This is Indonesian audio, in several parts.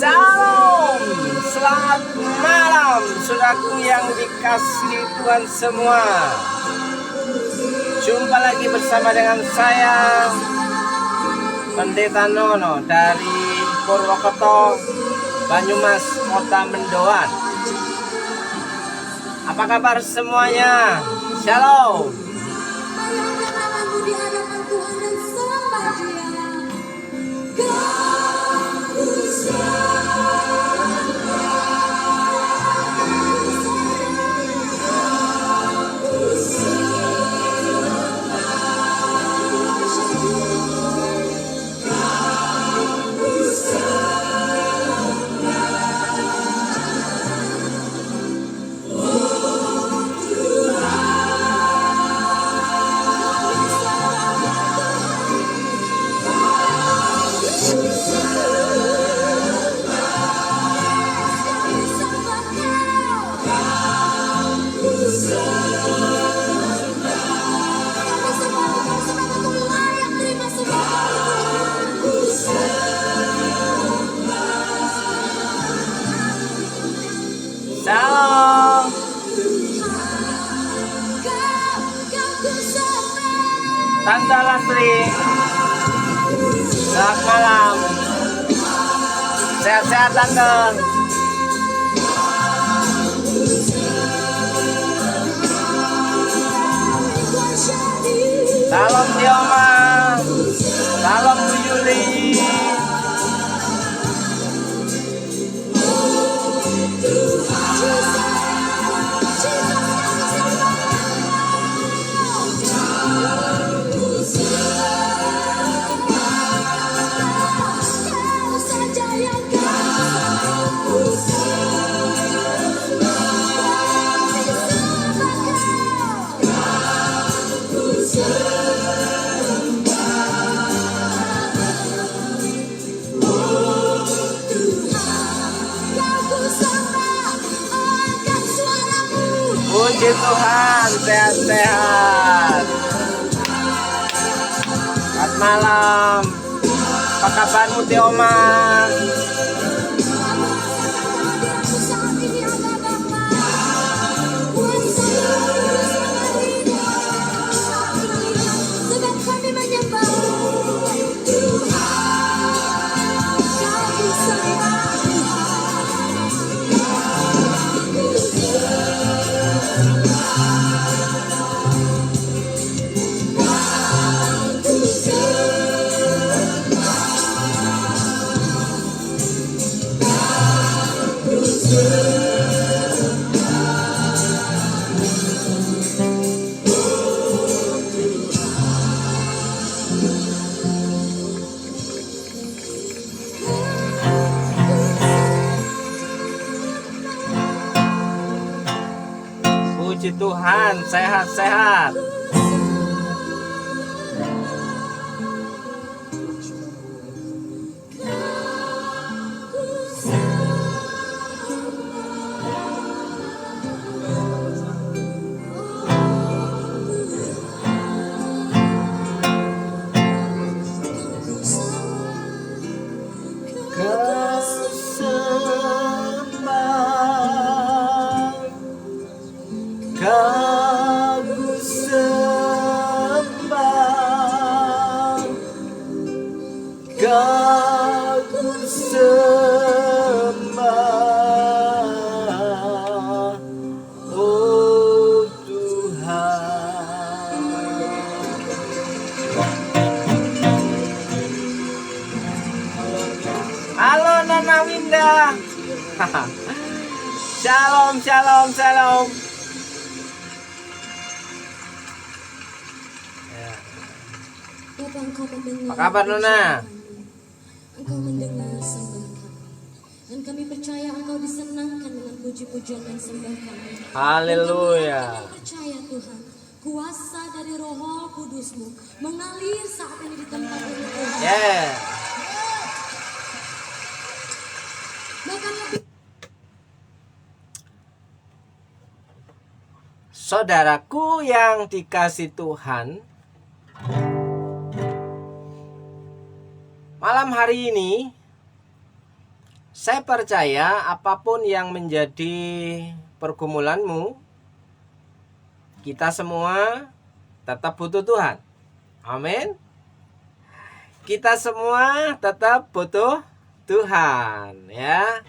Salam, selamat malam saudaraku yang dikasihi Tuhan semua. Jumpa lagi bersama dengan saya Pendeta Nono dari Purwokerto, Banyumas, Kota Mendoan. Apa kabar semuanya? Shalom. Salam. Tante Lastri, selamat malam. Sehat-sehat Tante. Salam Dioma. Salam Bu Yuli. Puji Tuhan, sehat-sehat. Selamat malam. Apa kabarmu Tioma? Puji Tuhan, sehat-sehat. Kau sembah, kau sembah, oh Tuhan. Halo Nona Winda. Shalom, shalom, shalom. Apa kabar Nona? Engkau mendengar sembah kami, dan kami percaya Engkau disenangkan dengan puji-pujian dan sembah kami. Haleluya. Kami percaya Tuhan, kuasa dari Roh Kudus-Mu mengalir saat ini di tempat ini Tuhan. Yeah. Bahkan lebih Saudaraku yang dikasih Tuhan, malam hari ini Saya percaya apapun yang menjadi pergumulanmu, kita semua tetap butuh Tuhan. Amin. Kita semua tetap butuh Tuhan, ya.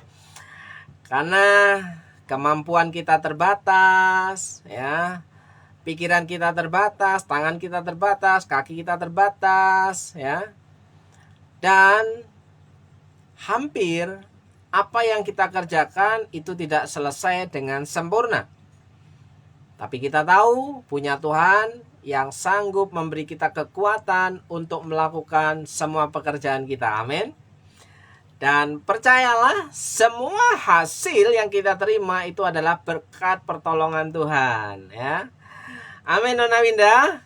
Karena kemampuan kita terbatas, ya. Pikiran kita terbatas, tangan kita terbatas, kaki kita terbatas, ya. Dan hampir apa yang kita kerjakan itu tidak selesai dengan sempurna. Tapi kita tahu punya Tuhan yang sanggup memberi kita kekuatan untuk melakukan semua pekerjaan kita. Amin. Dan percayalah, semua hasil yang kita terima itu adalah berkat pertolongan Tuhan, ya. Amin, Nona Winda.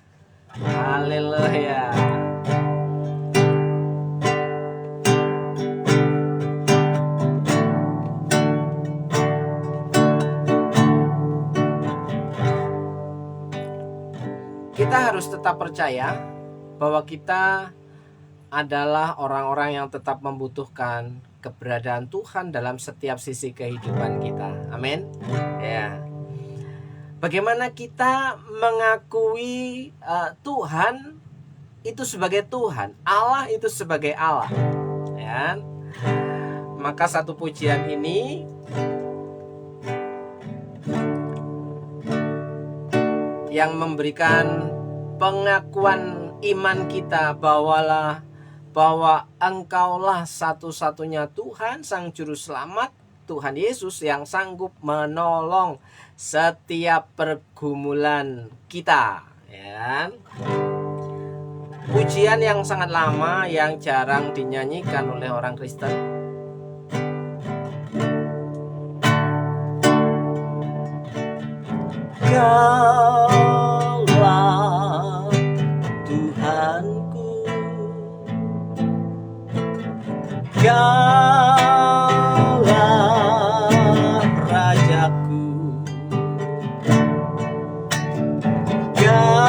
Haleluya. Kita harus tetap percaya bahwa kita adalah orang-orang yang tetap membutuhkan keberadaan Tuhan dalam setiap sisi kehidupan kita. Amin. Ya. Bagaimana kita mengakui Tuhan itu sebagai Tuhan, Allah itu sebagai Allah. Ya. Maka satu pujian ini yang memberikan pengakuan iman kita bahwa Engkaulah satu-satunya Tuhan, Sang Juru Selamat, Tuhan Yesus yang sanggup menolong setiap pergumulan kita, ya. Pujian yang sangat lama yang jarang dinyanyikan oleh orang Kristen. Kaulah Tuhanku, Kaulah Rajaku, Kau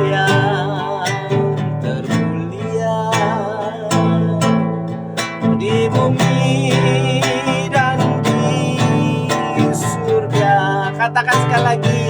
yang termulia di bumi dan di surga. Katakan sekali lagi.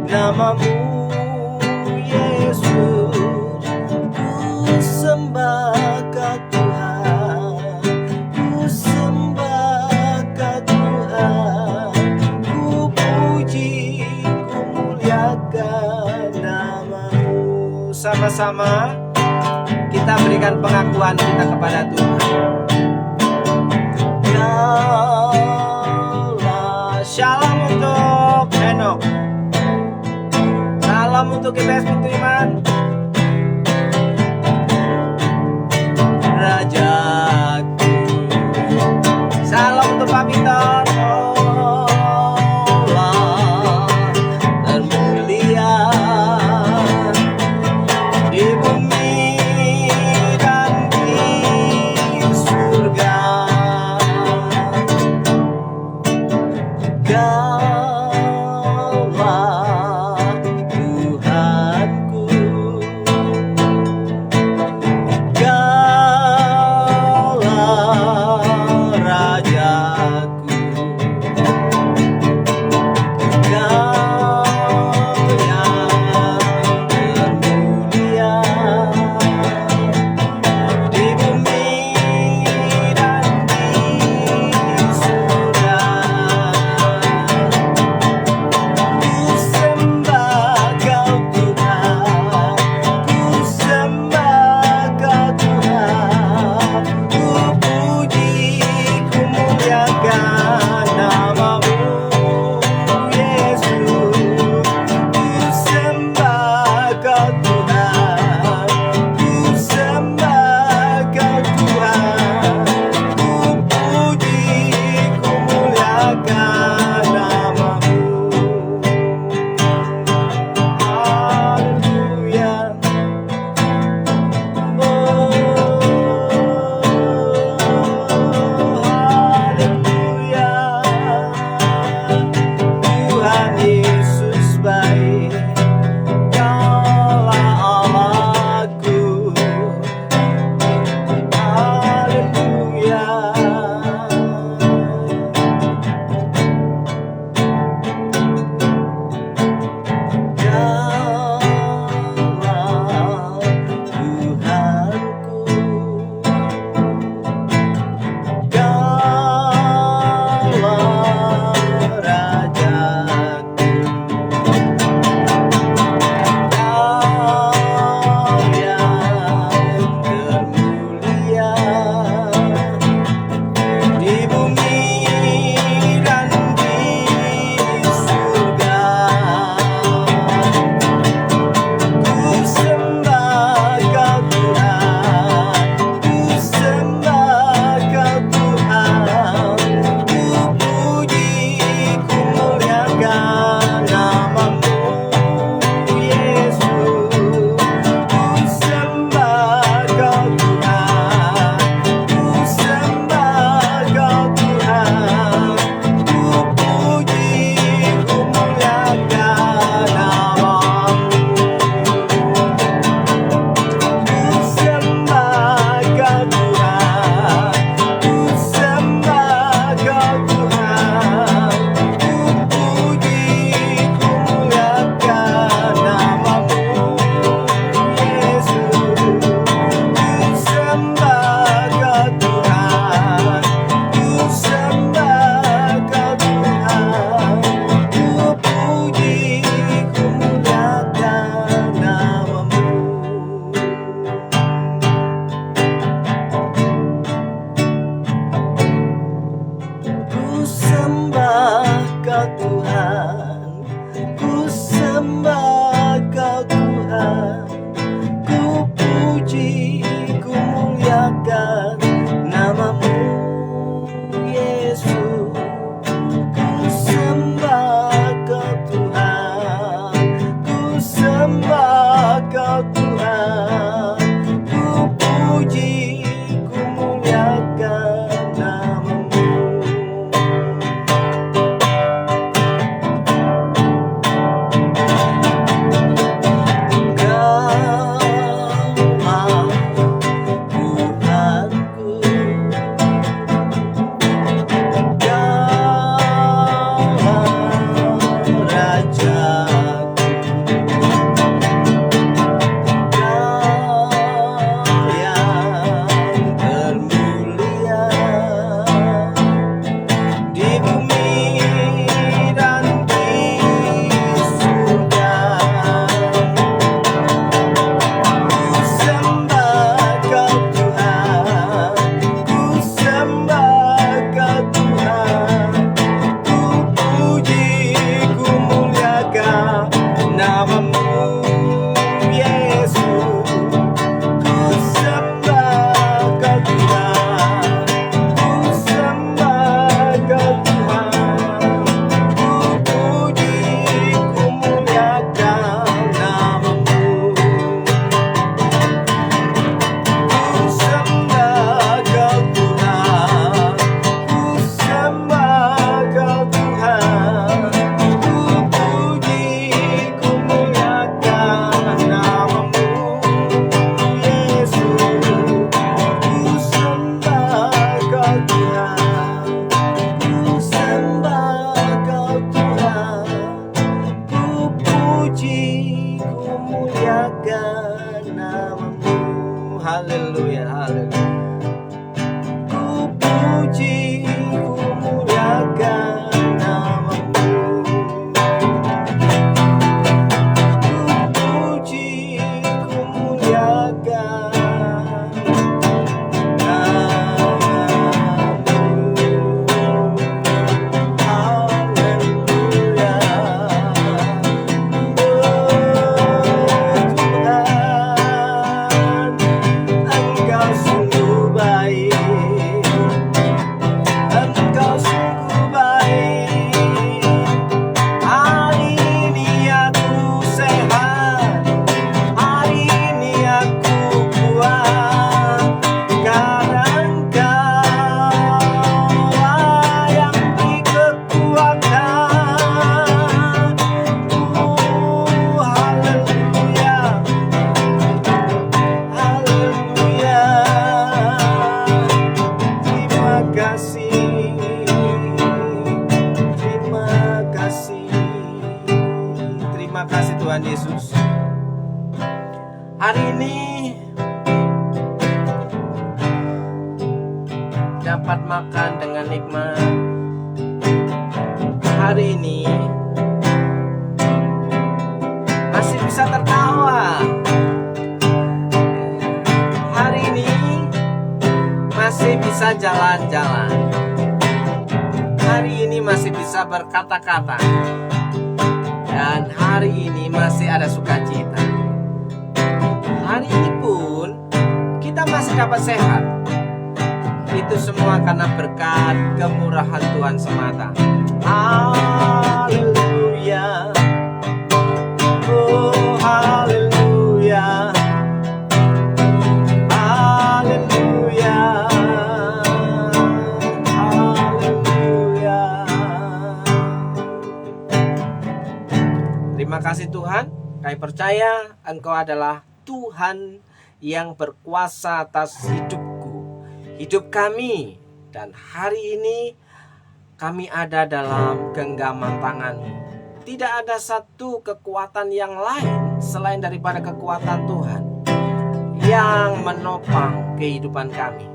Namamu Yesus, ku sembah Kau Tuhan, ku sembah Kau Tuhan, ku puji, ku muliakan namamu. Sama-sama kita berikan pengakuan kita kepada Tuhan. Kaulah, shalom untuk Henok. Salam untuk kita Espiritu Iman. Rajaku. Salam untuk Pak Victor. Allah termulia di bumi dan di surga. Kaulah Tuhanku, haleluya, haleluya. Ku puji, ku muliakan namamu. Ku puji, ku muliakan Tuhan Yesus. Hari ini dapat makan dengan nikmat. Hari ini masih bisa tertawa. Hari ini masih bisa jalan-jalan. Hari ini masih bisa berkata-kata. Dan hari ini masih ada sukacita. Hari ini pun kita masih dapat sehat. Itu semua karena berkat kemurahan Tuhan semata. Haleluya. Oh haleluya. Haleluya. Terima kasih Tuhan, kami percaya Engkau adalah Tuhan yang berkuasa atas hidupku, hidup kami. Dan hari ini kami ada dalam genggaman tangan-Mu. Tidak ada satu kekuatan yang lain selain daripada kekuatan Tuhan yang menopang kehidupan kami.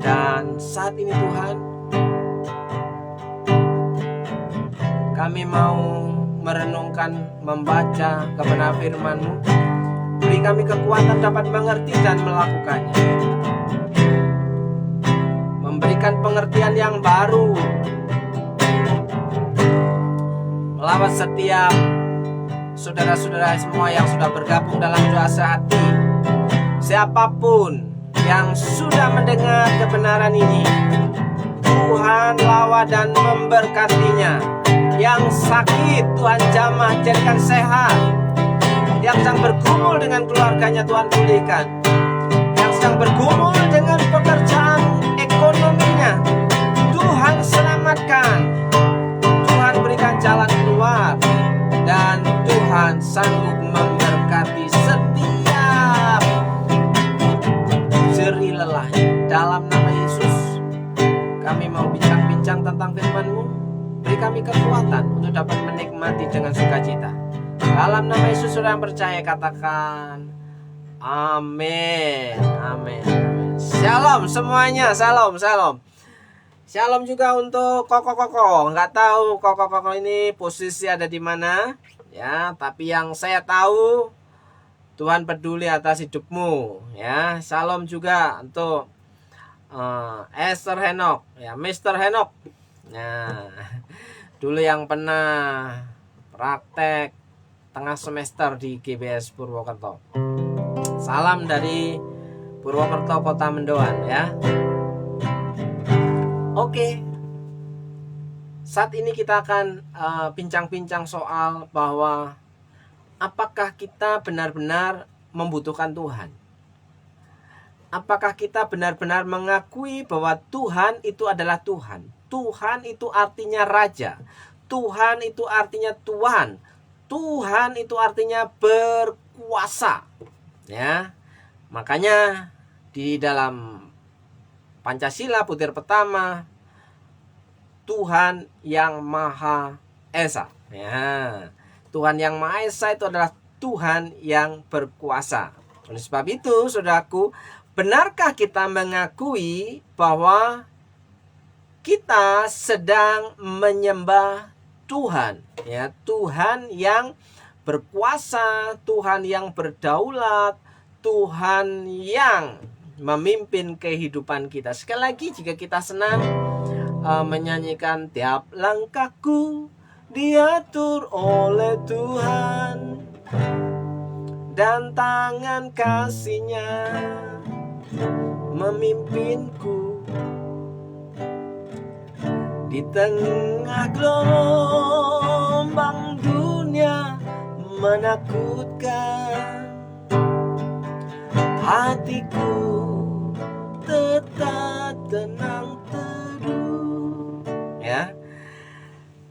Dan saat ini Tuhan, kami mau merenungkan, membaca kebenaran firman-Mu. Beri kami kekuatan dapat mengerti dan melakukannya. Memberikan pengertian yang baru melawat setiap saudara-saudara semua yang sudah bergabung dalam doa sehati. Siapapun yang sudah mendengar kebenaran ini, Tuhan lawat dan memberkatinya. Yang sakit Tuhan jamah jadikan sehat. Yang sedang bergumul dengan keluarganya Tuhan pulihkan. Yang sedang bergumul dengan pekerjaan ekonominya Tuhan selamatkan. Tuhan berikan jalan keluar. Dan Tuhan sanggup memberkati setiap jerih lelah. Dalam nama Yesus kami mau bincang-bincang tentang firman-Mu. Beri kami kekuatan untuk dapat menikmati dengan sukacita. Dalam nama Yesus sudah percaya, katakan amin. Amin. Shalom semuanya. Shalom. Shalom juga untuk koko-koko. Nggak tahu koko-koko ini posisi ada di mana, ya. Tapi yang saya tahu, Tuhan peduli atas hidupmu, ya. Shalom juga untuk Esther Henok, ya, Mr. Henok. Nah, dulu yang pernah praktek tengah semester di GBS Purwokerto. Salam dari Purwokerto Kota Mendoan, ya. Oke. Saat ini kita akan bincang-bincang soal bahwa apakah kita benar-benar membutuhkan Tuhan? Apakah kita benar-benar mengakui bahwa Tuhan itu adalah Tuhan? Tuhan itu artinya raja. Tuhan itu artinya Tuhan. Tuhan itu artinya berkuasa. Ya. Makanya di dalam Pancasila butir pertama, Tuhan yang Maha Esa. Ya. Tuhan yang Maha Esa itu adalah Tuhan yang berkuasa. Oleh sebab itu, saudaraku, benarkah kita mengakui bahwa kita sedang menyembah Tuhan, ya, Tuhan yang berkuasa, Tuhan yang berdaulat, Tuhan yang memimpin kehidupan kita. Sekali lagi, jika kita senang menyanyikan tiap langkahku diatur oleh Tuhan dan tangan kasih-Nya memimpinku di tengah gelombang dunia menakutkan, hatiku tetap tenang teduh. Ya,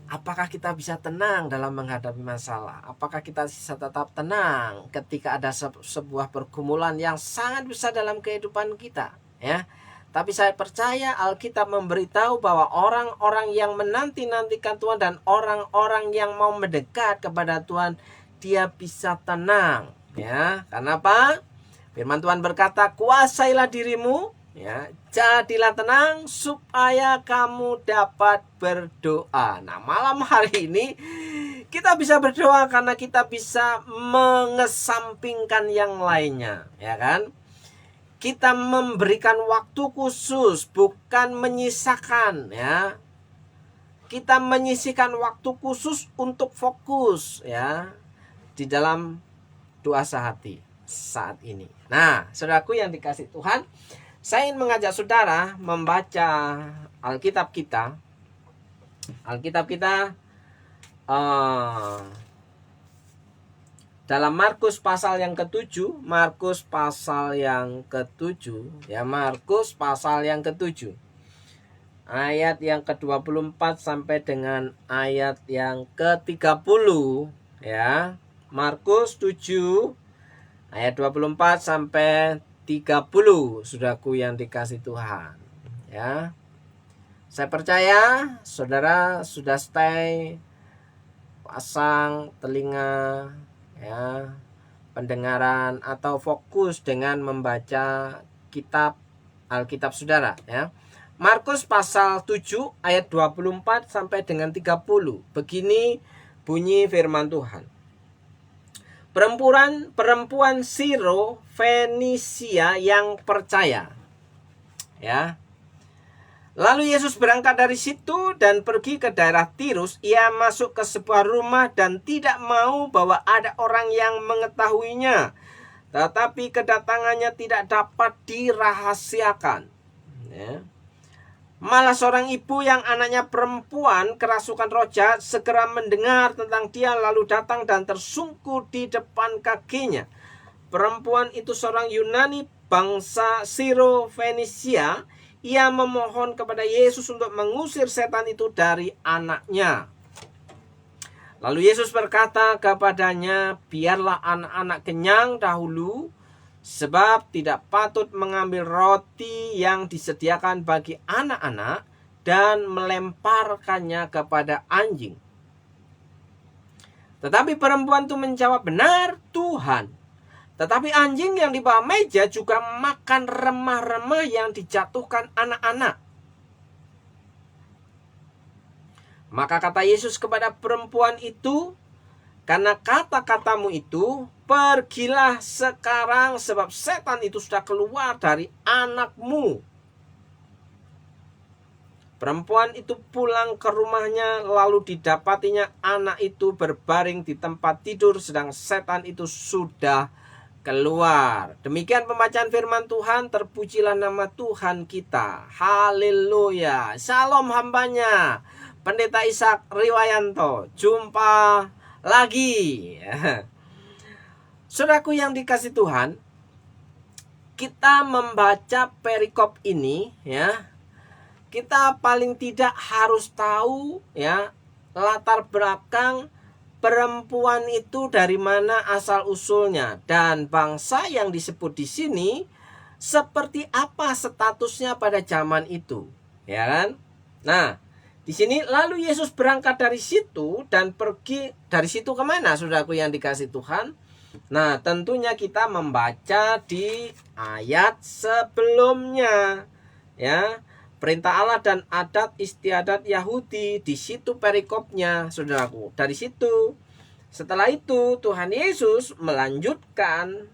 apakah kita bisa tenang dalam menghadapi masalah? Apakah kita bisa tetap tenang ketika ada sebuah pergumulan yang sangat besar dalam kehidupan kita? Ya, tapi saya percaya Alkitab memberitahu bahwa orang-orang yang menanti-nantikan Tuhan dan orang-orang yang mau mendekat kepada Tuhan, dia bisa tenang. Ya, karena apa? Firman Tuhan berkata, kuasailah dirimu, ya, jadilah tenang supaya kamu dapat berdoa. Nah, malam hari ini kita bisa berdoa karena kita bisa mengesampingkan yang lainnya, ya kan? Kita memberikan waktu khusus, bukan menyisakan, ya. Kita menyisihkan waktu khusus untuk fokus, ya, di dalam doa sehati saat ini. Nah, saudaraku yang dikasih Tuhan, saya ingin mengajak saudara membaca Alkitab kita. Alkitab kita dalam Markus pasal yang ke-7, Markus pasal yang ke-7, ya, Markus pasal yang ke-7. Ayat yang ke-24 sampai dengan ayat yang ke-30, ya. Markus 7 ayat 24 sampai 30, saudaraku yang dikasih Tuhan, ya. Saya percaya saudara sudah stay, pasang telinga, ya, pendengaran atau fokus dengan membaca kitab Alkitab saudara, ya. Markus pasal 7 ayat 24 sampai dengan 30. Begini bunyi firman Tuhan. Perempuan Siro Fenisia yang percaya, ya. Lalu Yesus berangkat dari situ dan pergi ke daerah Tirus. Ia masuk ke sebuah rumah dan tidak mau bahwa ada orang yang mengetahuinya, tetapi kedatangannya tidak dapat dirahasiakan, ya. Malah seorang ibu yang anaknya perempuan kerasukan roh jahat segera mendengar tentang dia, lalu datang dan tersungkur di depan kakinya. Perempuan itu seorang Yunani bangsa Siro Fenisia. Ia memohon kepada Yesus untuk mengusir setan itu dari anaknya. Lalu Yesus berkata kepadanya, biarlah anak-anak kenyang dahulu, sebab tidak patut mengambil roti yang disediakan bagi anak-anak dan melemparkannya kepada anjing. Tetapi perempuan itu menjawab, benar Tuhan. Tetapi anjing yang di bawah meja juga makan remah-remah yang dijatuhkan anak-anak. Maka kata Yesus kepada perempuan itu, karena kata-katamu itu, pergilah sekarang sebab setan itu sudah keluar dari anakmu. Perempuan itu pulang ke rumahnya, lalu didapatinya anak itu berbaring di tempat tidur sedang setan itu sudah keluar. Demikian pembacaan firman Tuhan. Terpujilah nama Tuhan kita. Haleluya. Shalom hambanya Pendeta Ishak Riwayanto. Jumpa lagi. Saudaraku yang dikasih Tuhan, kita membaca perikop ini, ya, kita paling tidak harus tahu, ya, latar belakang perempuan itu dari mana asal usulnya dan bangsa yang disebut di sini seperti apa statusnya pada zaman itu, ya kan? Nah, di sini lalu Yesus berangkat dari situ dan pergi dari situ kemana, saudaraku yang dikasih Tuhan? Nah, tentunya kita membaca di ayat sebelumnya, ya. Perintah Allah dan adat istiadat Yahudi, di situ perikopnya, saudaraku. Dari situ, setelah itu Tuhan Yesus melanjutkan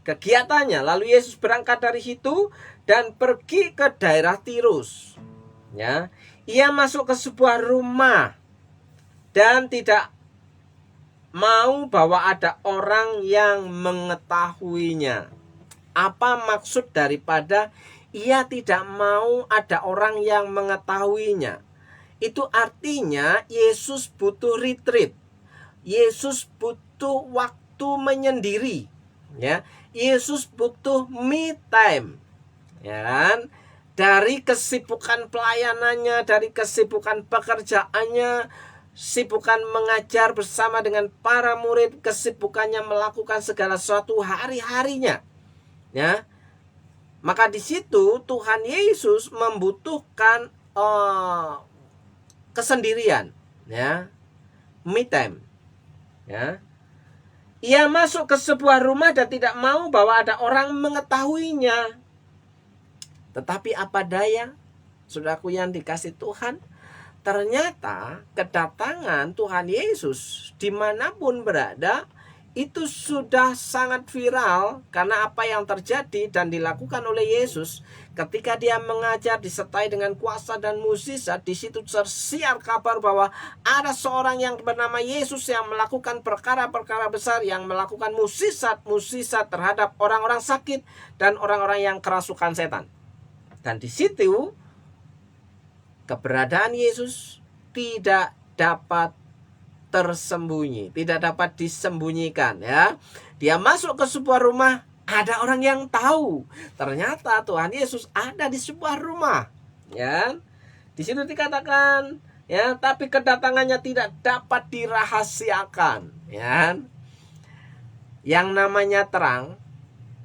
kegiatannya. Lalu Yesus berangkat dari situ dan pergi ke daerah Tirus. Ya, ia masuk ke sebuah rumah dan tidak mau bahwa ada orang yang mengetahuinya. Apa maksud daripada ia tidak mau ada orang yang mengetahuinya? Itu artinya Yesus butuh retreat. Yesus butuh waktu menyendiri, ya. Yesus butuh me time, ya kan? Dari kesibukan pelayanannya, dari kesibukan pekerjaannya, sibukan mengajar bersama dengan para murid, kesibukannya melakukan segala sesuatu hari-harinya, ya. Maka di situ Tuhan Yesus membutuhkan kesendirian, ya, me time, ya. Ia masuk ke sebuah rumah dan tidak mau bahwa ada orang mengetahuinya. Tetapi apa daya, saudaraku yang dikasih Tuhan, ternyata kedatangan Tuhan Yesus dimanapun berada itu sudah sangat viral, karena apa yang terjadi dan dilakukan oleh Yesus ketika dia mengajar disertai dengan kuasa dan mukjizat. Di situ tersiar kabar bahwa ada seorang yang bernama Yesus yang melakukan perkara-perkara besar, yang melakukan mukjizat terhadap orang-orang sakit dan orang-orang yang kerasukan setan. Dan di situ keberadaan Yesus tidak dapat tersembunyi, tidak dapat disembunyikan, ya. Dia masuk ke sebuah rumah, ada orang yang tahu. Ternyata Tuhan Yesus ada di sebuah rumah, ya. Di situ dikatakan, ya, tapi kedatangannya tidak dapat dirahasiakan, ya. Yang namanya terang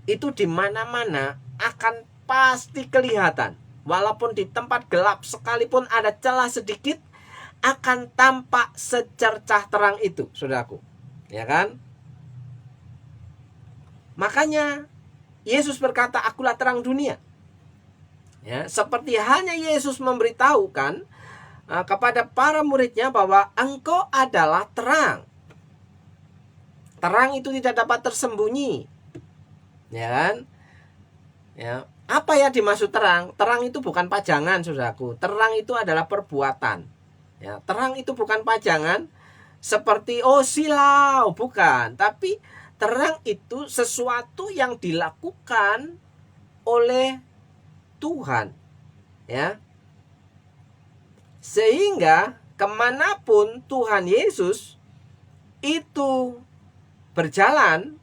itu di mana-mana akan pasti kelihatan. Walaupun di tempat gelap sekalipun ada celah sedikit, akan tampak secercah terang itu, saudaraku, ya kan? Makanya Yesus berkata, akulah terang dunia, ya. Seperti halnya Yesus memberitahukan kepada para muridnya bahwa engkau adalah terang. Terang itu tidak dapat tersembunyi, ya kan? Ya, apa ya dimaksud terang? Terang itu bukan pajangan, saudaraku. Terang itu adalah perbuatan. Ya, terang itu bukan pajangan seperti silau, bukan. Tapi terang itu sesuatu yang dilakukan oleh Tuhan, ya. Sehingga kemanapun Tuhan Yesus itu berjalan,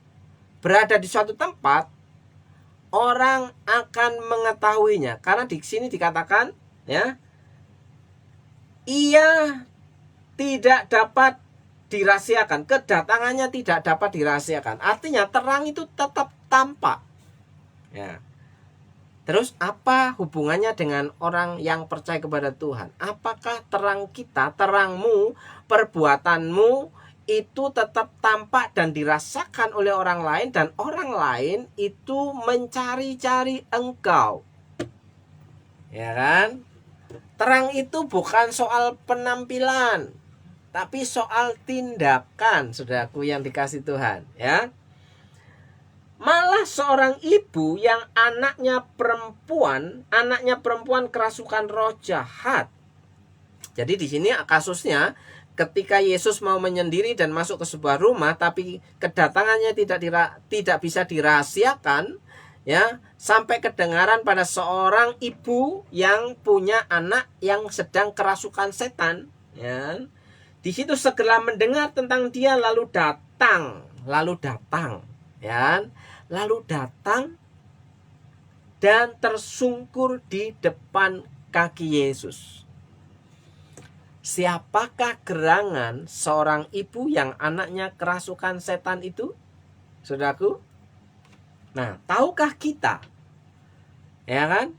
berada di suatu tempat, orang akan mengetahuinya. Karena di sini dikatakan, ya, ia tidak dapat dirahasiakan, kedatangannya tidak dapat dirahasiakan. Artinya terang itu tetap tampak, ya. Terus apa hubungannya dengan orang yang percaya kepada Tuhan? Apakah terang kita, terangmu, perbuatanmu itu tetap tampak dan dirasakan oleh orang lain, dan orang lain itu mencari-cari engkau, ya kan? Terang itu bukan soal penampilan, tapi soal tindakan, saudaraku yang dikasih Tuhan, ya. Malah seorang ibu yang anaknya perempuan kerasukan roh jahat. Jadi di sini kasusnya ketika Yesus mau menyendiri dan masuk ke sebuah rumah, tapi kedatangannya tidak bisa dirahasiakan, ya, sampai kedengaran pada seorang ibu yang punya anak yang sedang kerasukan setan, ya. Di situ segera mendengar tentang dia, lalu datang, ya, lalu datang dan tersungkur di depan kaki Yesus. Siapakah gerangan seorang ibu yang anaknya kerasukan setan itu, saudaraku? Nah, tahukah kita, ya kan?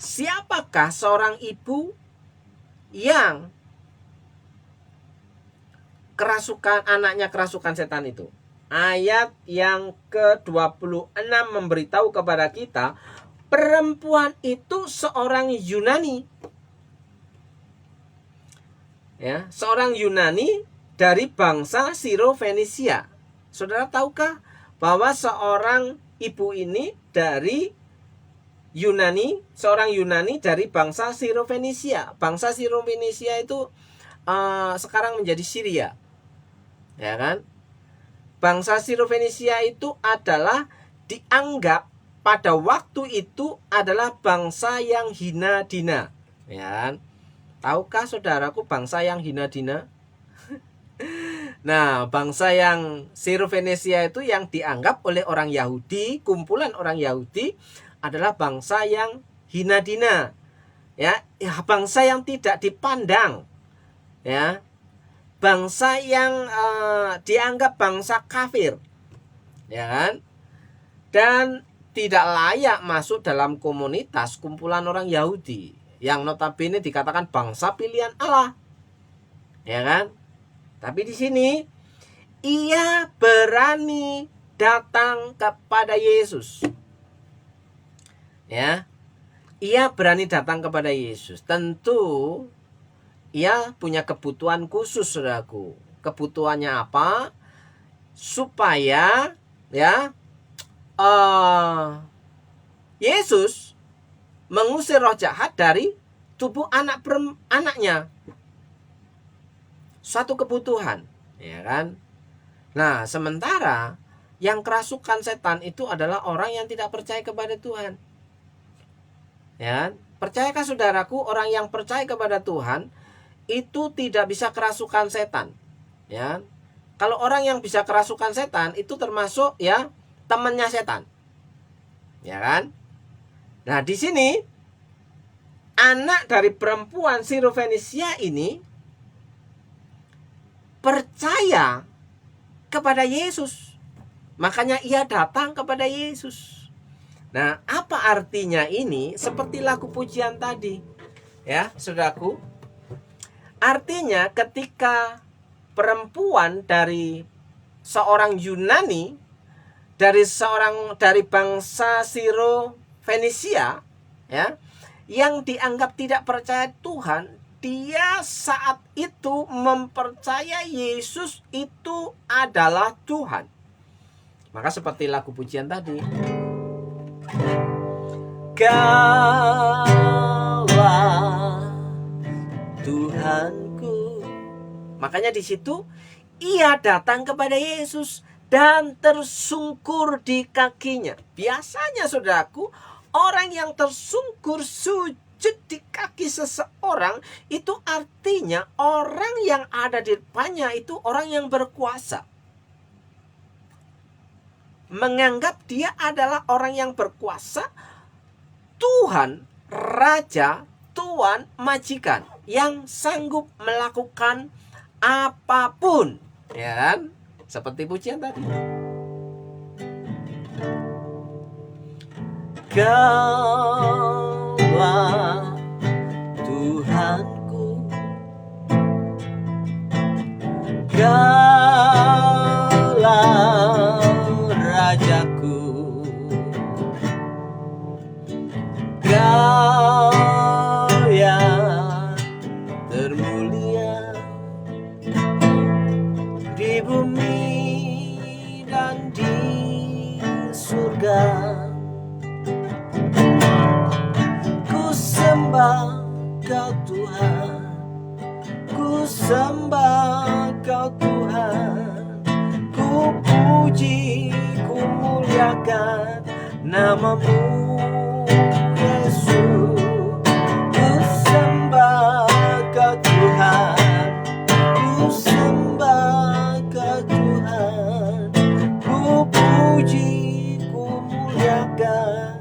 Siapakah seorang ibu yang anaknya kerasukan setan itu? ayat yang ke-26 memberitahu kepada kita, perempuan itu seorang Yunani. Ya, seorang Yunani dari bangsa Siro-Fenisia. Saudara tahukah bahwa seorang ibu ini dari Yunani, seorang Yunani dari bangsa Siro-Fenisia. Bangsa Siro-Fenisia itu sekarang menjadi Syria. Ya kan? Bangsa Siro-Fenisia itu adalah dianggap pada waktu itu adalah bangsa yang hina dina. Ya kan? Tahukah saudaraku bangsa yang hina dina? Nah, bangsa yang Siro-Fenisia itu yang dianggap oleh orang Yahudi, kumpulan orang Yahudi, adalah bangsa yang hina dina. Ya, bangsa yang tidak dipandang. Ya, bangsa yang dianggap bangsa kafir, ya kan, dan tidak layak masuk dalam komunitas kumpulan orang Yahudi yang notabene dikatakan bangsa pilihan Allah, ya kan. Tapi di sini ia berani datang kepada Yesus, ya, ia berani datang kepada Yesus. Tentu ia punya kebutuhan khusus, saudaraku. Kebutuhannya apa? Supaya ya Yesus mengusir roh jahat dari tubuh anaknya. Suatu kebutuhan, ya kan? Nah, sementara yang kerasukan setan itu adalah orang yang tidak percaya kepada Tuhan. Ya, percayakah saudaraku, orang yang percaya kepada Tuhan itu tidak bisa kerasukan setan, ya. Kalau orang yang bisa kerasukan setan itu termasuk ya temannya setan, ya kan. Nah, di sini anak dari perempuan Siro-Fenisia ini percaya kepada Yesus, makanya ia datang kepada Yesus. Nah, apa artinya ini? Seperti lagu pujian tadi, ya saudaraku. Artinya ketika perempuan dari seorang Yunani, dari bangsa Siro-Fenisia, ya, yang dianggap tidak percaya Tuhan, dia saat itu mempercayai Yesus itu adalah Tuhan. Maka seperti lagu pujian tadi, Kaulah Tuhanku. Makanya di situ ia datang kepada Yesus dan tersungkur di kakinya. Biasanya saudaraku, orang yang tersungkur sujud di kaki seseorang itu artinya orang yang ada di depannya itu orang yang berkuasa. Menganggap dia adalah orang yang berkuasa, Tuhan, Raja, Tuan, majikan yang sanggup melakukan apapun, ya kan? Seperti pujian tadi. Kaulah Tuhanku, Kaulah Rajaku, Kau yang termulia di bumi dan di surga. Ku sembah Kau Tuhan, ku sembah Kau Tuhan, ku puji, ku muliakan nama-Mu Yesus. Ku sembah Kau Tuhan, ku sembah Kau Tuhan, ku puji, ku muliakan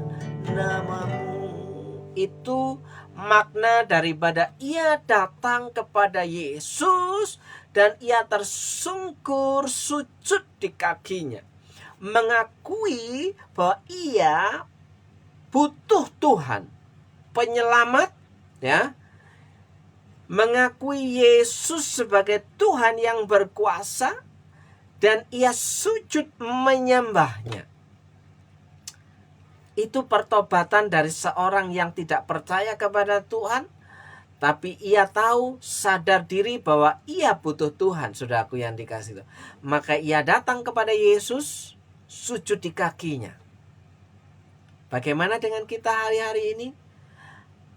nama-Mu. Itu makna daripada ia datang kepada Yesus dan ia tersungkur sujud di kakinya, mengakui bahwa ia butuh Tuhan, penyelamat, ya, mengakui Yesus sebagai Tuhan yang berkuasa, dan ia sujud menyembahnya. Itu pertobatan dari seorang yang tidak percaya kepada Tuhan, tapi ia tahu, sadar diri bahwa ia butuh Tuhan, saudaraku yang dikasihi. Maka ia datang kepada Yesus, sujud di kakinya. Bagaimana dengan kita hari-hari ini?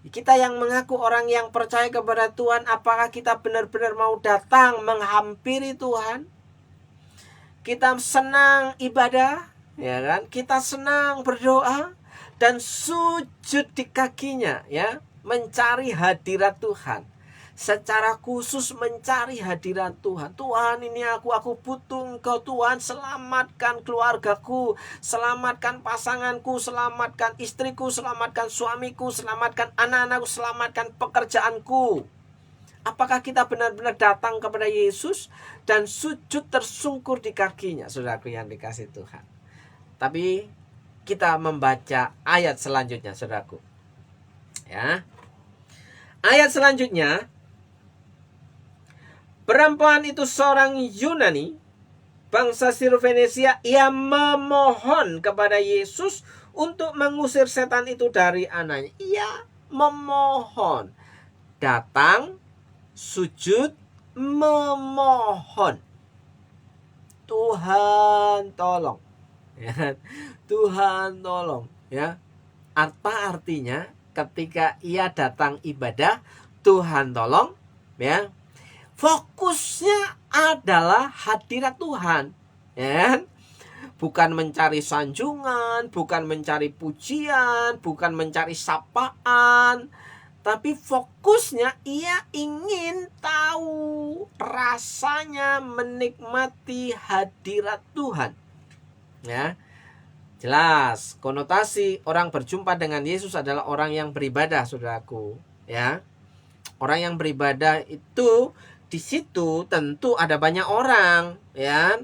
Kita yang mengaku orang yang percaya kepada Tuhan, apakah kita benar-benar mau datang menghampiri Tuhan? Kita senang ibadah, ya kan? Kita senang berdoa dan sujud di kakinya, ya, mencari hadirat Tuhan. Secara khusus mencari hadirat Tuhan. Tuhan, ini aku butuh Engkau Tuhan. Selamatkan keluargaku, selamatkan pasanganku, selamatkan istriku, selamatkan suamiku, selamatkan anak-anakku, selamatkan pekerjaanku. Apakah kita benar-benar datang kepada Yesus dan sujud tersungkur di kakinya, saudaraku yang dikasih Tuhan? Tapi kita membaca ayat selanjutnya, saudaraku. Ya. Ayat selanjutnya, perempuan itu seorang Yunani, bangsa Sirofenesia. Ia memohon kepada Yesus untuk mengusir setan itu dari anaknya. Ia memohon. Datang, sujud, memohon. Tuhan tolong. Ya, Tuhan tolong. Ya. Apa artinya ketika ia datang ibadah, Tuhan tolong, ya. Fokusnya adalah hadirat Tuhan, ya. Bukan mencari sanjungan, bukan mencari pujian, bukan mencari sapaan, tapi fokusnya ia ingin tahu rasanya menikmati hadirat Tuhan. Ya. Jelas, konotasi orang berjumpa dengan Yesus adalah orang yang beribadah, saudaraku, ya. Orang yang beribadah itu di situ tentu ada banyak orang, ya.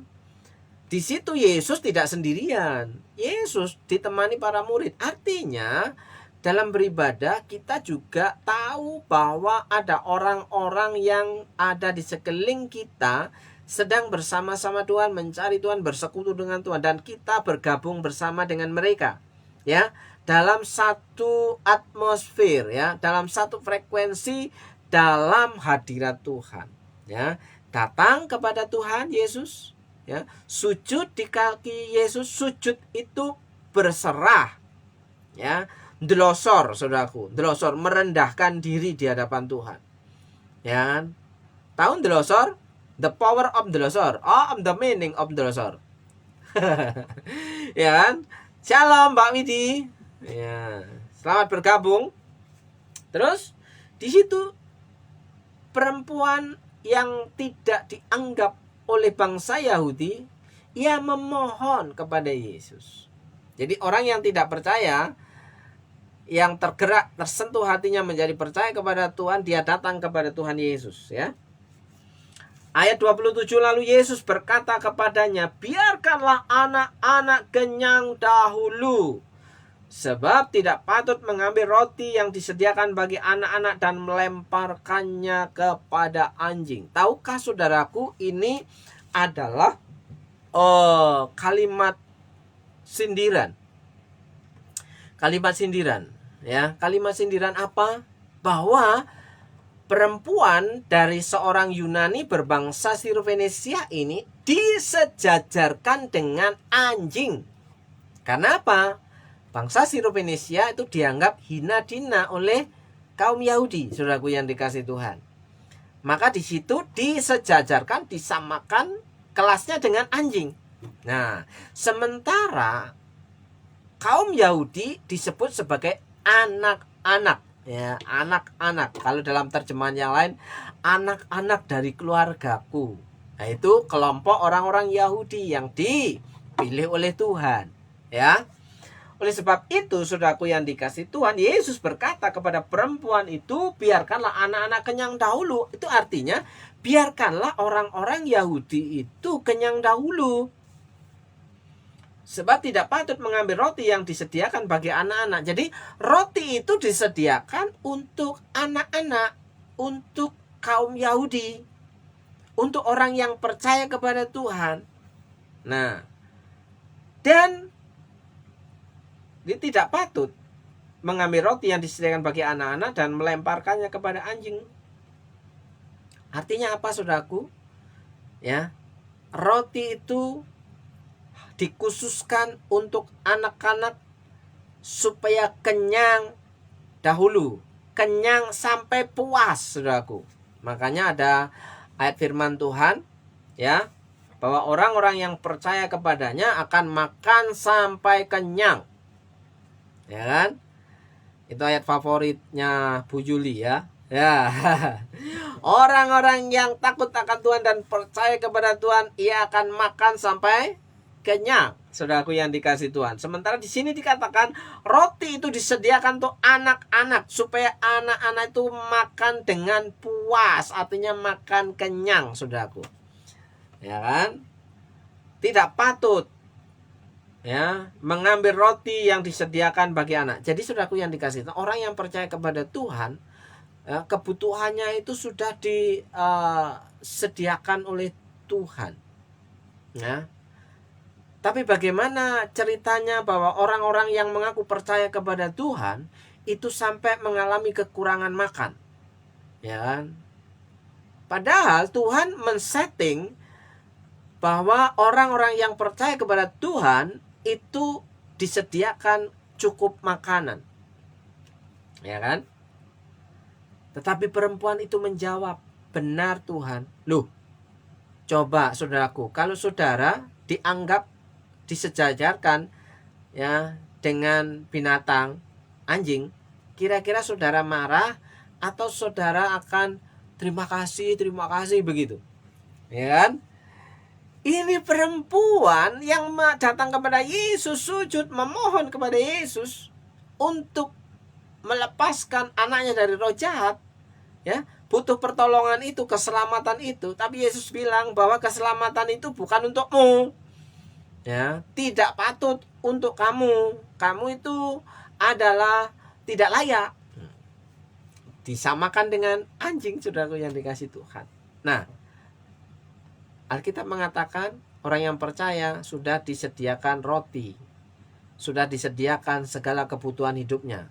Di situ Yesus tidak sendirian. Yesus ditemani para murid. Artinya, dalam beribadah kita juga tahu bahwa ada orang-orang yang ada di sekeliling kita sedang bersama-sama Tuhan, mencari Tuhan, bersekutu dengan Tuhan, dan kita bergabung bersama dengan mereka, ya, dalam satu atmosfer, ya, dalam satu frekuensi, dalam hadirat Tuhan, ya. Datang kepada Tuhan Yesus, ya, sujud di kaki Yesus. Sujud itu berserah, ya, delosor, saudaraku, delosor, merendahkan diri di hadapan Tuhan, ya. Tahu delosor? The power of delosor, the meaning of delosor. Ya kan? Shalom Mbak Widi. Ya, selamat bergabung. Terus di situ perempuan yang tidak dianggap oleh bangsa Yahudi, ia memohon kepada Yesus. Jadi orang yang tidak percaya, yang tergerak, tersentuh hatinya menjadi percaya kepada Tuhan, dia datang kepada Tuhan Yesus, ya. Ayat 27, lalu Yesus berkata kepadanya, biarkanlah anak-anak kenyang dahulu, sebab tidak patut mengambil roti yang disediakan bagi anak-anak dan melemparkannya kepada anjing. Tahukah saudaraku, ini adalah kalimat sindiran. Kalimat sindiran, ya. Kalimat sindiran apa? Bahwa perempuan dari seorang Yunani berbangsa Sirofenesia ini disejajarkan dengan anjing. Karena apa? Bangsa Sirofenesia itu dianggap hina dina oleh kaum Yahudi, saudaraku yang dikasih Tuhan. Maka di situ disejajarkan, disamakan kelasnya dengan anjing. Nah, sementara kaum Yahudi disebut sebagai anak-anak. Ya, anak-anak. Kalau dalam terjemahan yang lain, anak-anak dari keluargaku. Nah, itu kelompok orang-orang Yahudi yang dipilih oleh Tuhan, ya. Oleh sebab itu, saudaraku yang dikasih Tuhan, Yesus berkata kepada perempuan itu, biarkanlah anak-anak kenyang dahulu. Itu artinya, biarkanlah orang-orang Yahudi itu kenyang dahulu. Sebab tidak patut mengambil roti yang disediakan bagi anak-anak. Jadi roti itu disediakan untuk anak-anak, untuk kaum Yahudi, untuk orang yang percaya kepada Tuhan. Nah, dan dia tidak patut mengambil roti yang disediakan bagi anak-anak dan melemparkannya kepada anjing. Artinya apa, saudaraku? Ya, roti itu dikhususkan untuk anak-anak supaya kenyang dahulu, kenyang sampai puas, saudaraku. Makanya ada ayat firman Tuhan, ya, bahwa orang-orang yang percaya kepadanya akan makan sampai kenyang. Ya kan? Itu ayat favoritnya Bu Juli ya. Ya. Orang-orang yang takut akan Tuhan dan percaya kepada Tuhan, ia akan makan sampai kenyang. Saudaraku yang dikasih Tuhan. Sementara di sini dikatakan roti itu disediakan untuk anak-anak supaya anak-anak itu makan dengan puas, artinya makan kenyang, saudaraku. Ya kan? Tidak patut ya mengambil roti yang disediakan bagi anak. Jadi saudaraku yang dikasih Tuhan, orang yang percaya kepada Tuhan, ya, kebutuhannya itu sudah disediakan oleh Tuhan. Ya. Tapi bagaimana ceritanya bahwa orang-orang yang mengaku percaya kepada Tuhan itu sampai mengalami kekurangan makan? Ya kan? Padahal Tuhan men-setting bahwa orang-orang yang percaya kepada Tuhan itu disediakan cukup makanan. Ya kan? Tetapi perempuan itu menjawab, "Benar Tuhan." Loh, coba saudaraku, kalau saudara dianggap disejajarkan ya dengan binatang anjing, kira-kira saudara marah atau saudara akan terima kasih begitu? Ya kan? Ini perempuan yang datang kepada Yesus, sujud memohon kepada Yesus untuk melepaskan anaknya dari roh jahat. Ya, butuh pertolongan itu, keselamatan itu. Tapi Yesus bilang bahwa keselamatan itu bukan untukmu. Ya, tidak patut untuk kamu. Kamu itu adalah tidak layak. Disamakan dengan anjing, saudaraku yang dikasih Tuhan. Nah, Alkitab mengatakan orang yang percaya sudah disediakan roti, sudah disediakan segala kebutuhan hidupnya.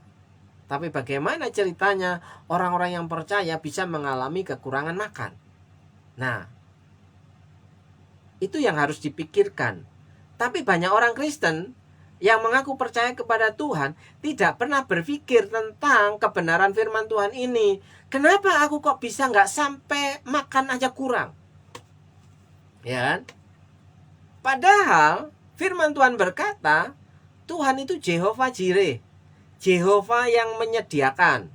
Tapi bagaimana ceritanya orang-orang yang percaya bisa mengalami kekurangan makan? Nah, itu yang harus dipikirkan. Tapi banyak orang Kristen yang mengaku percaya kepada Tuhan tidak pernah berpikir tentang kebenaran firman Tuhan ini. Kenapa aku kok bisa nggak sampai makan aja kurang? Ya kan? Padahal firman Tuhan berkata, Tuhan itu Jehovah Jireh, Jehovah yang menyediakan,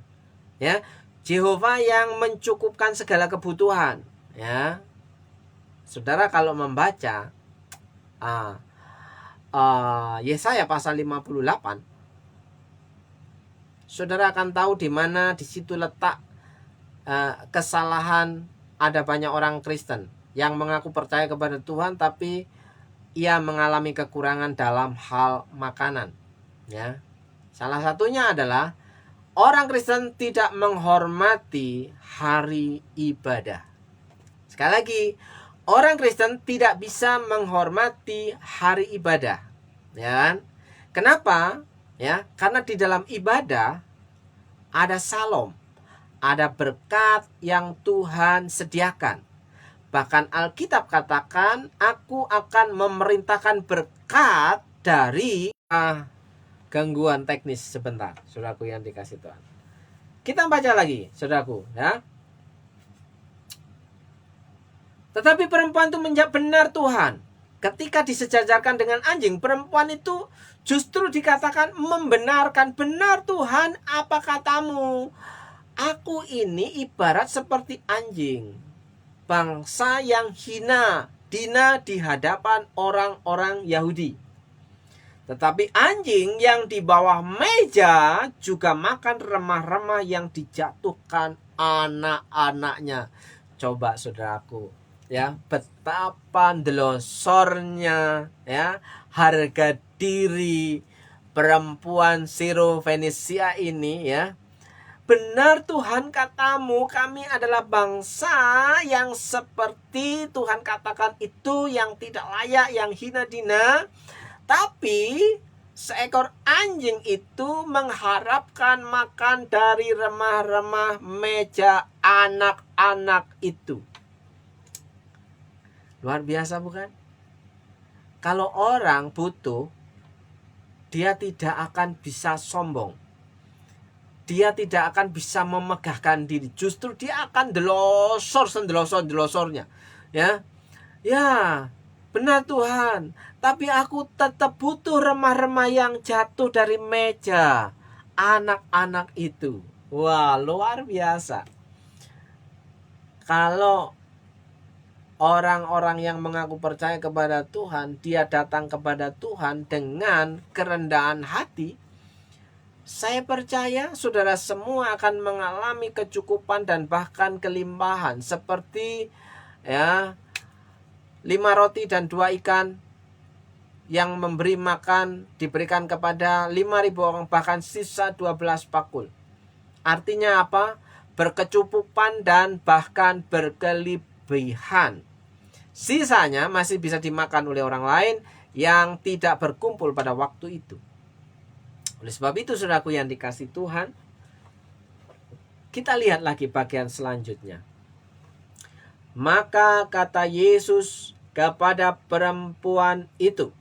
ya, Jehovah yang mencukupkan segala kebutuhan. Ya, saudara kalau membaca Yesaya pasal 58, saudara akan tahu di mana di situ letak kesalahan. Ada banyak orang Kristen yang mengaku percaya kepada Tuhan tapi ia mengalami kekurangan dalam hal makanan. Ya, salah satunya adalah orang Kristen tidak menghormati hari ibadah. Sekali lagi, orang Kristen tidak bisa menghormati hari ibadah. Ya. Kenapa? Ya, karena di dalam ibadah ada salom, ada berkat yang Tuhan sediakan. Bahkan Alkitab katakan, aku akan memerintahkan berkat dari gangguan teknis sebentar, saudaraku yang dikasih Tuhan. Kita baca lagi, saudaraku, ya. Tetapi perempuan itu menjawab, benar Tuhan. Ketika disejajarkan dengan anjing, perempuan itu justru dikatakan membenarkan. Benar Tuhan, apa katamu? Aku ini ibarat seperti anjing, bangsa yang hina, dina di hadapan orang-orang Yahudi. Tetapi anjing yang di bawah meja juga makan remah-remah yang dijatuhkan anak-anaknya. Coba saudaraku, ya, betapa ndelosornya, ya, harga diri perempuan Siro Fenisia ini, ya. benar Tuhan katamu, kami adalah bangsa yang seperti Tuhan katakan itu, yang tidak layak, yang hina dina. Tapi seekor anjing itu mengharapkan makan dari remah-remah meja anak-anak itu. Luar biasa bukan? Kalau orang butuh, dia tidak akan bisa sombong. Dia tidak akan bisa memegahkan diri. Justru dia akan delosor sendelosor-delosornya. Ya. Ya, benar Tuhan. Tapi aku tetap butuh remah-remah yang jatuh dari meja anak-anak itu. Wah, luar biasa. Kalau orang-orang yang mengaku percaya kepada Tuhan, dia datang kepada Tuhan dengan kerendahan hati, saya percaya saudara semua akan mengalami kecukupan dan bahkan kelimpahan. Seperti 5 roti dan 2 ikan yang memberi makan diberikan kepada 5.000 orang, bahkan sisa 12 pakul. Artinya apa? Berkecukupan dan bahkan berkelebihan. Sisanya masih bisa dimakan oleh orang lain yang tidak berkumpul pada waktu itu. Oleh sebab itu saudaraku yang dikasih Tuhan, kita lihat lagi bagian selanjutnya. Maka kata Yesus kepada perempuan itu.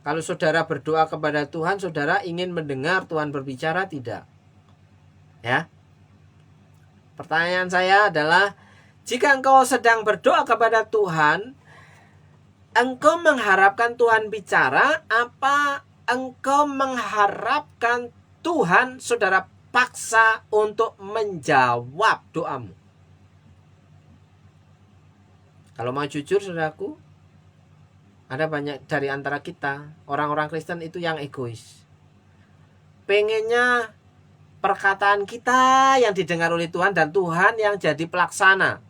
Kalau saudara berdoa kepada Tuhan, saudara ingin mendengar Tuhan berbicara tidak? Ya. Pertanyaan saya adalah, jika engkau sedang berdoa kepada Tuhan, engkau mengharapkan Tuhan bicara, apa engkau mengharapkan Tuhan saudara paksa untuk menjawab doamu? Kalau mau jujur saudaraku, ada banyak dari antara kita, orang-orang Kristen itu yang egois. Pengennya perkataan kita yang didengar oleh Tuhan dan Tuhan yang jadi pelaksana.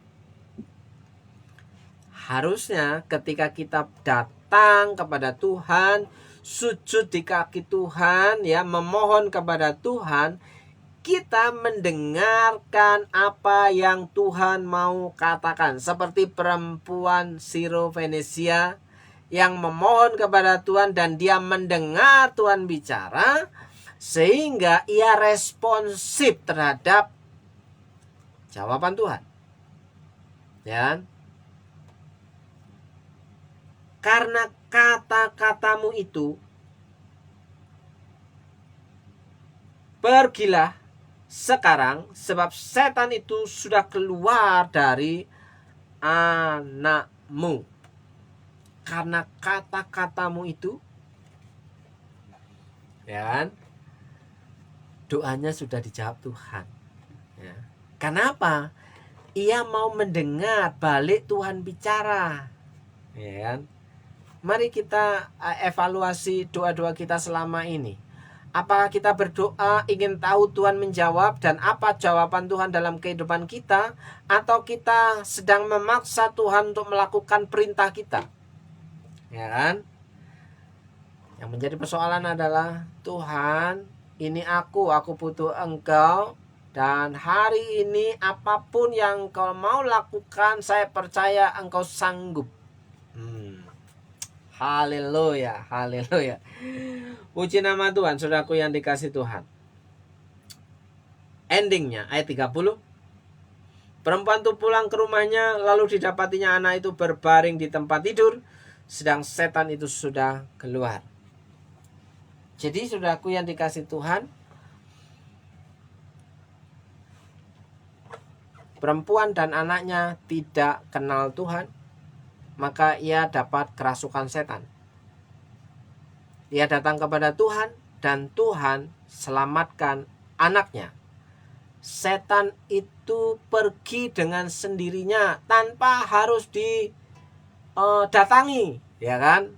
Harusnya ketika kita datang kepada Tuhan, sujud di kaki Tuhan, ya, memohon kepada Tuhan, kita mendengarkan apa yang Tuhan mau katakan. Seperti perempuan Siro-Venesia yang memohon kepada Tuhan dan dia mendengar Tuhan bicara, sehingga ia responsif terhadap jawaban Tuhan. Ya. Karena kata-katamu itu, pergilah sekarang, sebab setan itu sudah keluar dari anakmu. Karena kata-katamu itu, ya kan, doanya sudah dijawab Tuhan. Ya. Kenapa? Ia mau mendengar balik Tuhan bicara. Ya kan? Mari kita evaluasi doa-doa kita selama ini. Apakah kita berdoa ingin tahu Tuhan menjawab dan apa jawaban Tuhan dalam kehidupan kita, atau kita sedang memaksa Tuhan untuk melakukan perintah kita? Ya kan? Yang menjadi persoalan adalah, Tuhan, ini aku butuh Engkau, dan hari ini apapun yang Engkau mau lakukan, saya percaya Engkau sanggup. Haleluya, haleluya. Puji nama Tuhan, saudaraku yang dikasih Tuhan. Endingnya ayat 30. Perempuan itu pulang ke rumahnya, lalu didapatinya anak itu berbaring di tempat tidur, sedang setan itu sudah keluar. Jadi saudaraku yang dikasih Tuhan, perempuan dan anaknya tidak kenal Tuhan, maka ia dapat kerasukan setan. Ia datang kepada Tuhan dan Tuhan selamatkan anaknya. Setan itu pergi dengan sendirinya tanpa harus didatangi, ya kan?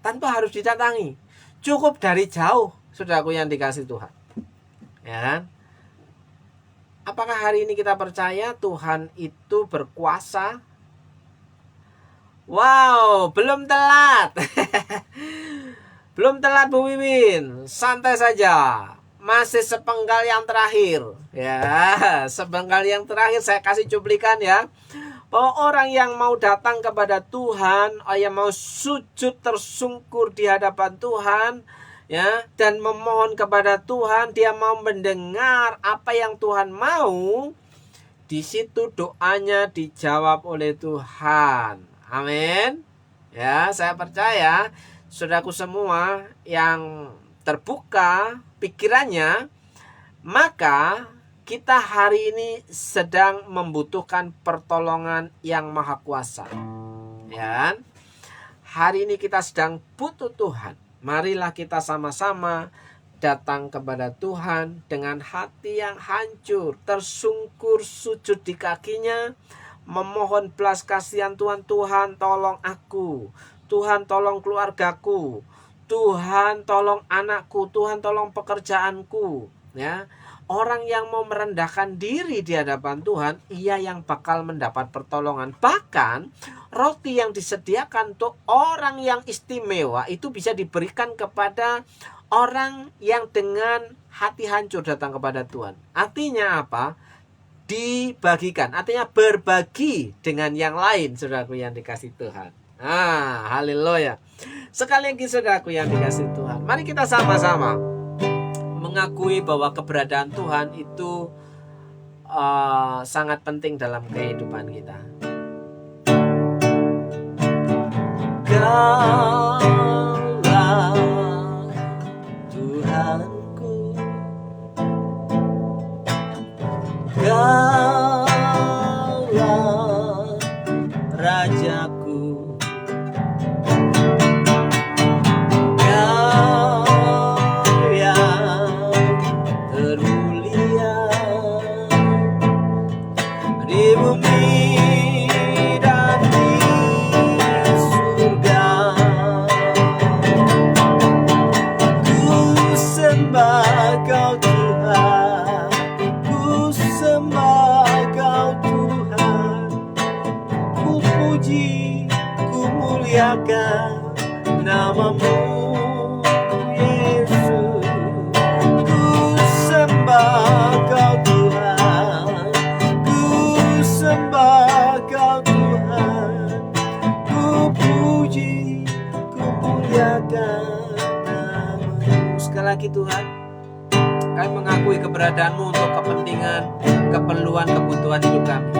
Tanpa harus didatangi. Cukup dari jauh, saudaraku yang dikasih Tuhan. Ya kan? Apakah hari ini kita percaya Tuhan itu berkuasa? Wow, belum telat. Belum telat Bu Wiwin. Santai saja. masih sepenggal yang terakhir. Ya, sepenggal yang terakhir saya kasih cuplikan ya. Bahwa orang yang mau datang kepada Tuhan, yang mau sujud tersungkur di hadapan Tuhan, ya, dan memohon kepada Tuhan, dia mau mendengar apa yang Tuhan mau, di situ doanya dijawab oleh Tuhan. Amin. Ya, saya percaya saudaraku semua yang terbuka pikirannya, maka kita hari ini sedang membutuhkan pertolongan yang maha kuasa. Ya, hari ini kita sedang butuh Tuhan. Marilah kita sama-sama datang kepada Tuhan dengan hati yang hancur, tersungkur sujud di kakinya, memohon belas kasihan Tuhan. Tuhan tolong aku, Tuhan tolong keluargaku, Tuhan tolong anakku, Tuhan tolong pekerjaanku. Ya, orang yang mau merendahkan diri di hadapan Tuhan, ia yang bakal mendapat pertolongan. Bahkan roti yang disediakan untuk orang yang istimewa itu bisa diberikan kepada orang yang dengan hati hancur datang kepada Tuhan. Artinya apa? Dibagikan, artinya berbagi dengan yang lain, saudaraku yang dikasih Tuhan. Haleluya. Sekali lagi saudaraku yang dikasih Tuhan, mari kita sama-sama mengakui bahwa keberadaan Tuhan itu sangat penting dalam kehidupan kita. Kaulah Tuhanku, Kaulah Rajaku, di bumi dan di surga. Ku sembah Kau Tuhan, ku sembah Kau Tuhan, ku puji, ku muliakan nama-Mu Yesus. Ku sembah Kau Tuhan, sembah Kau Tuhan, ku puji, ku muliakan nama-Mu. Sekali lagi Tuhan, kami mengakui keberadaan-Mu untuk kepentingan, keperluan, kebutuhan hidup kami.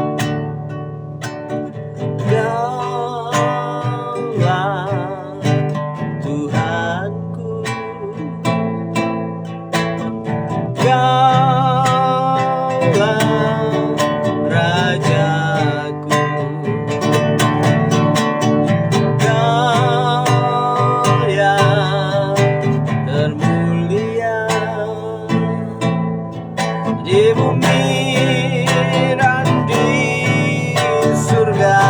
Kaulah Tuhanku, Kaulah Rajaku, Kau yang termulia di bumi dan di surga.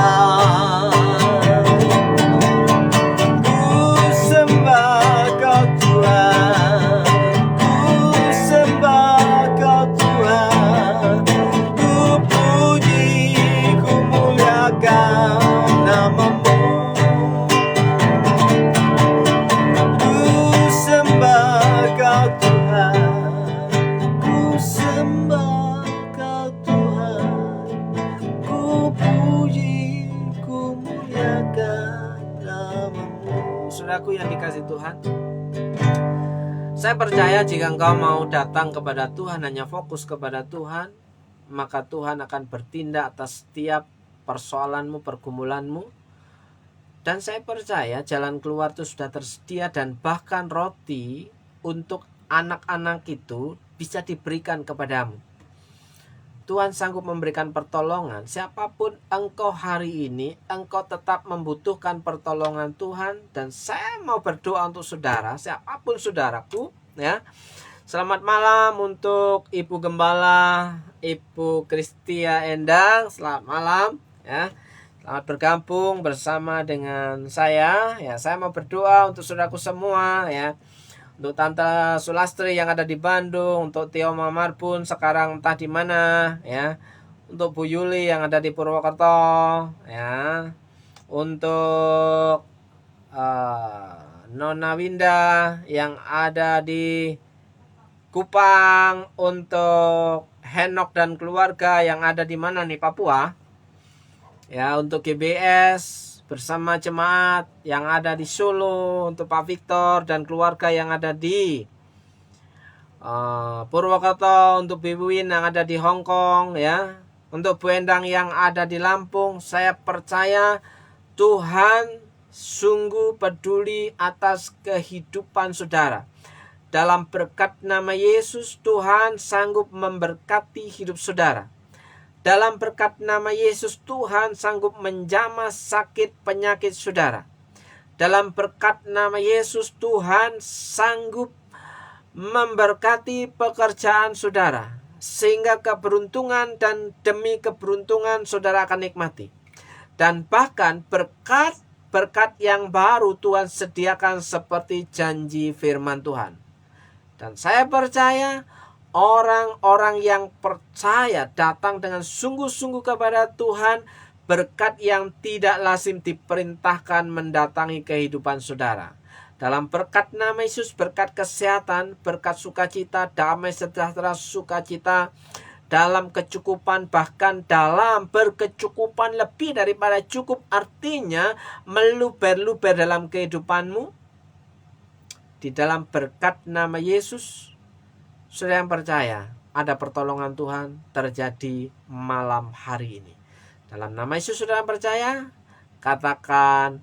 Ku sembah Kau Tuhan, ku sembah Kau Tuhan, ku puji, ku muliakan nama-Mu. Ku sembah Kau Tuhan, ku sembah Kau Tuhan, ku puji, ku muliakan nama-Mu. Saudaraku yang dikasih Tuhan, saya percaya jika engkau mau datang kepada Tuhan, hanya fokus kepada Tuhan, maka Tuhan akan bertindak atas setiap persoalanmu, pergumulanmu. Dan saya percaya jalan keluar itu sudah tersedia, dan bahkan roti untuk anak-anak itu bisa diberikan kepadamu. Tuhan sanggup memberikan pertolongan. Siapapun engkau hari ini, engkau tetap membutuhkan pertolongan Tuhan. Dan saya mau berdoa untuk saudara, siapapun saudaraku, ya. Selamat malam untuk Ibu Gembala, Ibu Kristia Endang. Selamat malam, ya. Selamat bergabung bersama dengan saya. Ya, saya mau berdoa untuk saudaraku semua, ya. Untuk Tante Sulastri yang ada di Bandung, untuk Tio Mamar pun sekarang entah di mana, ya. Untuk Bu Yuli yang ada di Purwokerto, ya. Untuk Nona Winda yang ada di Kupang untuk Henok dan keluarga yang ada di mana nih, Papua. Ya, untuk GBS bersama jemaat yang ada di Solo, untuk Pak Victor dan keluarga yang ada di Purwokerto, untuk Ibu Win yang ada di Hong Kong, ya, untuk Bu Endang yang ada di Lampung. Saya percaya Tuhan sungguh peduli atas kehidupan saudara. Dalam berkat nama Yesus, Tuhan sanggup memberkati hidup saudara. Dalam berkat nama Yesus, Tuhan sanggup menjamah sakit penyakit saudara. Dalam berkat nama Yesus, Tuhan sanggup memberkati pekerjaan saudara, sehingga keberuntungan dan demi keberuntungan saudara akan nikmati. Dan bahkan berkat yang baru Tuhan sediakan seperti janji firman Tuhan. Dan saya percaya orang-orang yang percaya datang dengan sungguh-sungguh kepada Tuhan, berkat yang tidak lazim diperintahkan mendatangi kehidupan saudara. Dalam berkat nama Yesus, berkat kesehatan, berkat sukacita, damai sejahtera, sukacita, dalam kecukupan, bahkan dalam berkecukupan lebih daripada cukup, artinya meluber-luber dalam kehidupanmu. Di dalam berkat nama Yesus, saudara yang percaya, ada pertolongan Tuhan terjadi malam hari ini. Dalam nama Yesus, saudara yang percaya, katakan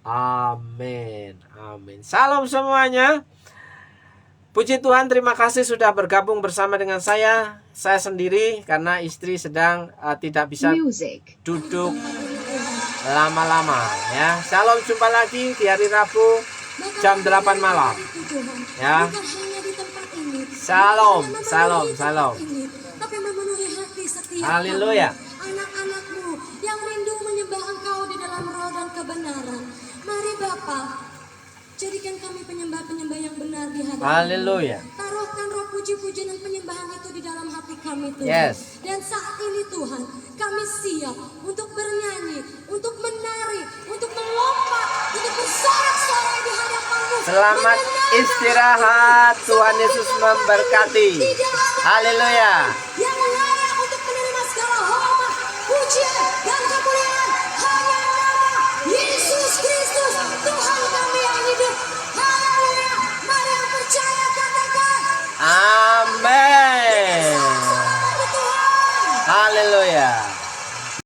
amin. Amin. Salam semuanya. Puji Tuhan, terima kasih sudah bergabung bersama dengan saya. Saya sendiri karena istri sedang tidak bisa duduk lama-lama, ya. Shalom, jumpa lagi di hari Rabu jam 8 malam. Ya. Shalom, shalom, shalom. Haleluya. Anak-anakmu yang rindu menyembah Engkau di dalam roh dan kebenaran. Mari Bapa, jadikan kami penyembah-penyembah yang benar di hadapan. Haleluya. Taruhkan roh puji-pujian dan penyembahan itu di dalam hati kami Tuhan. Yes. Dan saat ini Tuhan, kami siap untuk bernyanyi, untuk menari, untuk melompat, untuk bersorak-sorai di hadapan-Mu. Selamat istirahat. Tuhan Yesus memberkati. Haleluya.